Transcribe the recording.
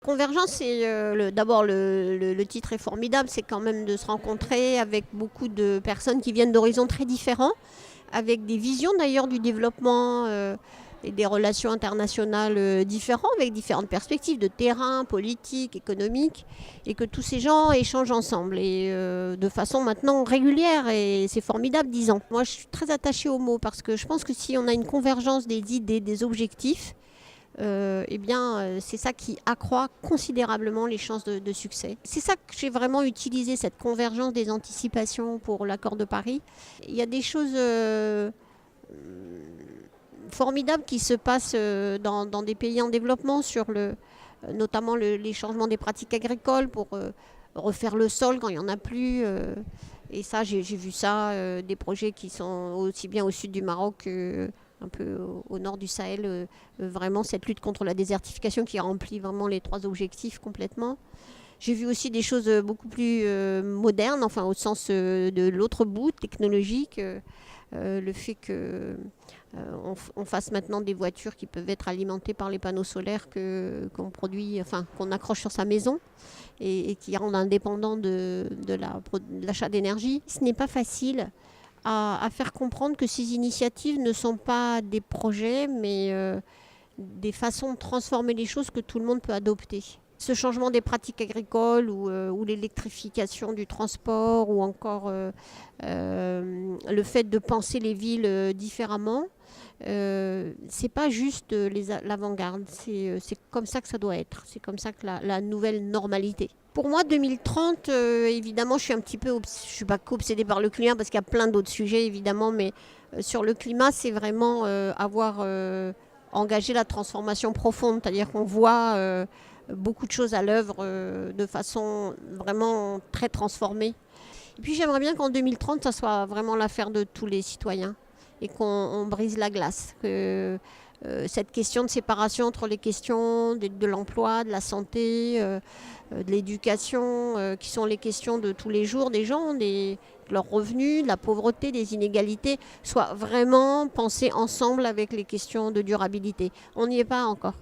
Convergence, c'est d'abord le titre est formidable, c'est quand même de se rencontrer avec beaucoup de personnes qui viennent d'horizons très différents, avec des visions d'ailleurs du développement et des relations internationales différentes, avec différentes perspectives de terrain, politique, économique, et que tous ces gens échangent ensemble et de façon maintenant régulière, et c'est formidable, 10 ans. Moi, je suis très attachée aux mots parce que je pense que si on a une convergence des idées, des objectifs, c'est ça qui accroît considérablement les chances de succès. C'est ça que j'ai vraiment utilisé, cette convergence des anticipations pour l'accord de Paris. Il y a des choses formidables qui se passent dans des pays en développement, notamment les changements des pratiques agricoles pour refaire le sol quand il n'y en a plus. Et ça, j'ai vu ça, des projets qui sont aussi bien au sud du Maroc que un peu au nord du Sahel, vraiment cette lutte contre la désertification qui remplit vraiment les 3 objectifs complètement. J'ai vu aussi des choses beaucoup plus modernes, enfin au sens de l'autre bout, technologique. Le fait qu'on fasse maintenant des voitures qui peuvent être alimentées par les panneaux solaires qu'on produit, enfin qu'on accroche sur sa maison et qui rendent indépendant de l'achat d'énergie. Ce n'est pas facile à faire comprendre que ces initiatives ne sont pas des projets, mais des façons de transformer les choses que tout le monde peut adopter. Ce changement des pratiques agricoles ou l'électrification du transport ou encore le fait de penser les villes différemment, c'est pas juste l'avant-garde, c'est comme ça que ça doit être, c'est comme ça que la nouvelle normalité. Pour moi, 2030, évidemment, je suis pas qu'obsédée par le climat parce qu'il y a plein d'autres sujets évidemment, mais sur le climat, c'est vraiment avoir engagé la transformation profonde, c'est-à-dire qu'on voit beaucoup de choses à l'œuvre de façon vraiment très transformée. Et puis j'aimerais bien qu'en 2030, ça soit vraiment l'affaire de tous les citoyens et qu'on brise la glace. Que cette question de séparation entre les questions de l'emploi, de la santé, de l'éducation, qui sont les questions de tous les jours des gens, de leurs revenus, de la pauvreté, des inégalités, soit vraiment pensée ensemble avec les questions de durabilité. On n'y est pas encore.